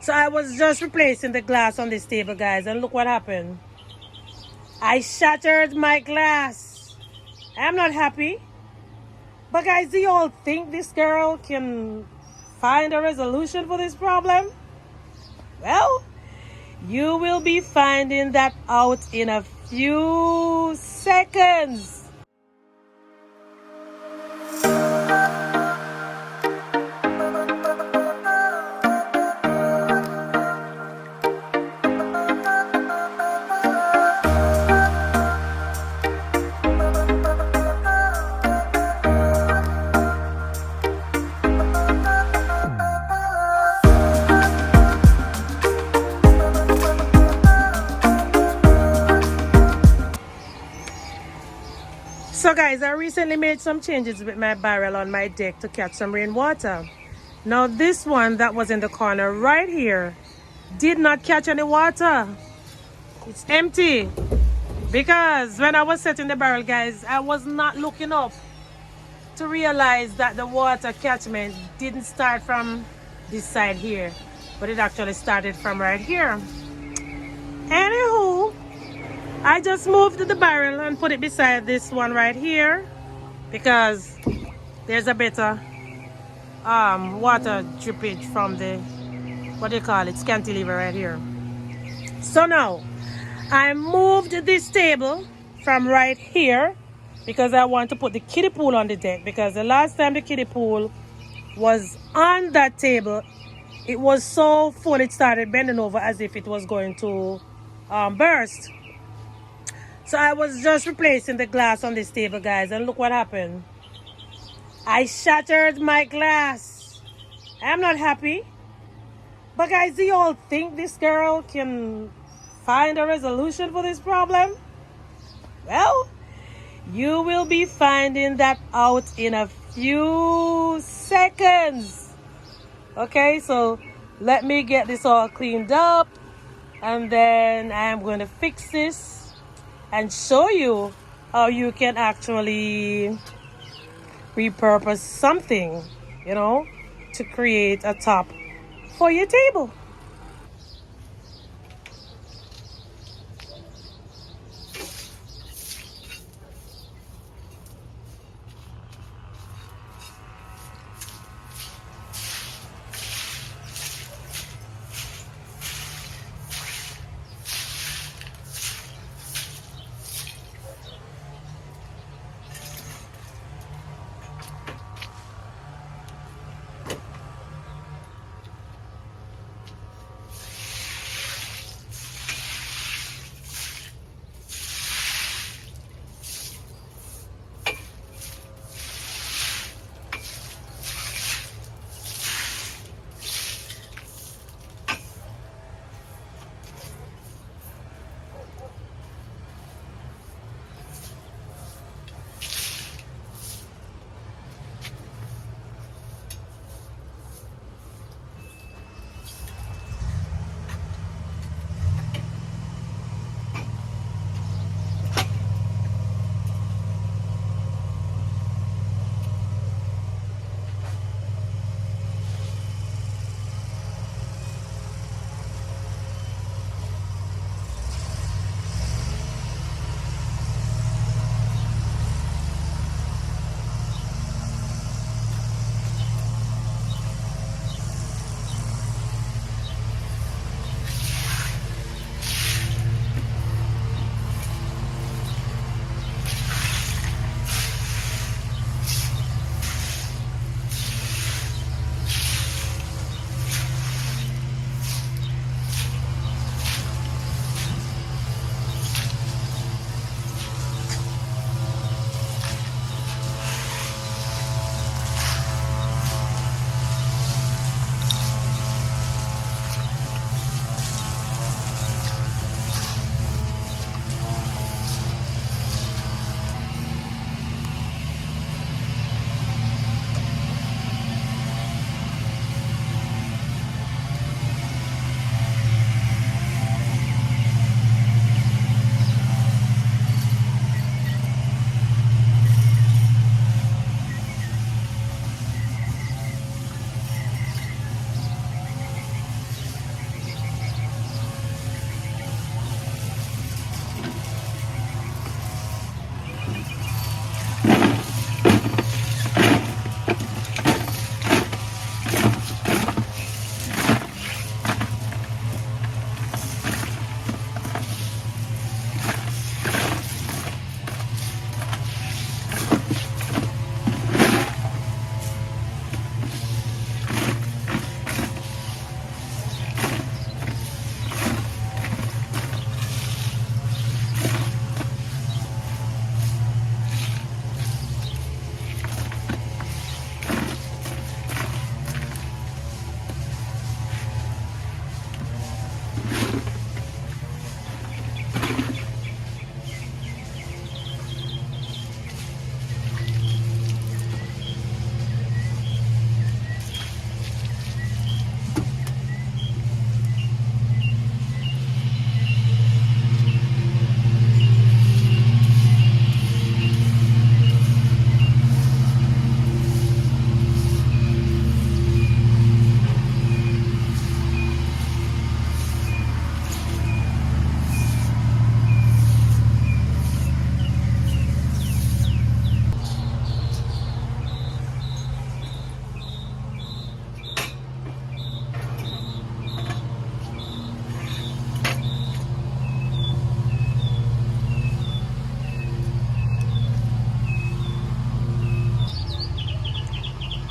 So I was just replacing the glass on this table, guys, and look what happened. I shattered my glass. I'm not happy. But guys, do you all think this girl can find a resolution for this problem? Well, you will be finding that out in a few seconds. So guys, I recently made some changes with my barrel on my deck to catch some rainwater. Now this one that was in the corner right here did not catch any water. It's empty. Because when I was setting the barrel, guys, I was not looking up to realize that the water catchment didn't start from this side here, but it actually started from right here. Anywho, I just moved the barrel and put it beside this one right here because there's a better water drippage from the, what do you call it, cantilever right here. So now I moved this table from right here because I want to put the kiddie pool on the deck, because the last time the kiddie pool was on that table, it was so full it started bending over as if it was going to burst. So I was just replacing the glass on this table, guys, and look what happened. I shattered my glass. I'm not happy. But guys, do you all think this girl can find a resolution for this problem? Well, you will be finding that out in a few seconds. Okay, so let me get this all cleaned up, and then I'm going to fix this and show you how you can actually repurpose something, to create a top for your table.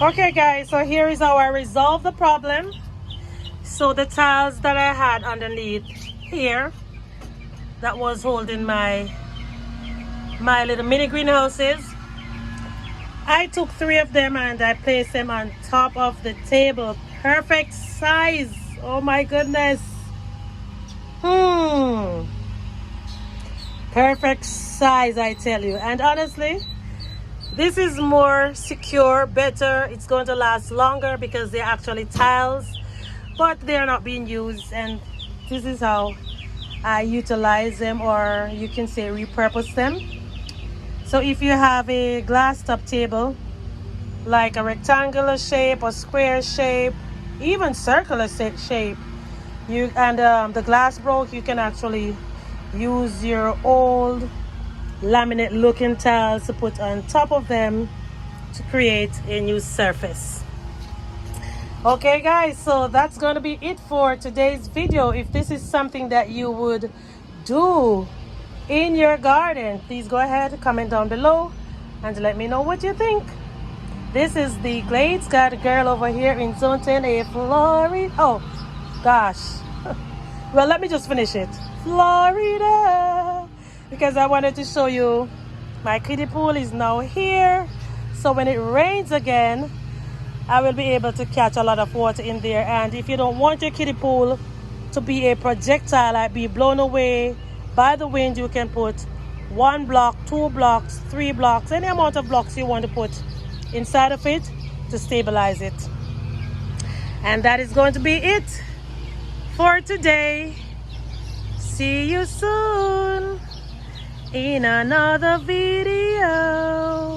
Okay guys, so here is how I resolved the problem. So the tiles that I had underneath here that was holding my little mini greenhouses, I took 3 of them and I placed them on top of the table. Perfect size. Oh my goodness. Perfect size, I tell you. And honestly, this is more secure, better. It's going to last longer because they're actually tiles, but they're not being used. And this is how I utilize them, or you can say repurpose them. So if you have a glass top table, like a rectangular shape or square shape, even circular shape, the glass broke, you can actually use your old laminate looking tiles to put on top of them to create a new surface. Okay guys, so that's going to be it for today's video. If this is something that you would do in your garden, please go ahead, comment down below and let me know what you think. This is the Glades Garden girl over here in Zone 10A, Florida. Oh gosh. Well, let me just finish it. Florida. Because I wanted to show you my kiddie pool is now here. So when it rains again, I will be able to catch a lot of water in there. And if you don't want your kiddie pool to be a projectile, like be blown away by the wind, you can put 1 block, 2 blocks, 3 blocks, any amount of blocks you want to put inside of it to stabilize it. And that is going to be it for today. See you soon in another video.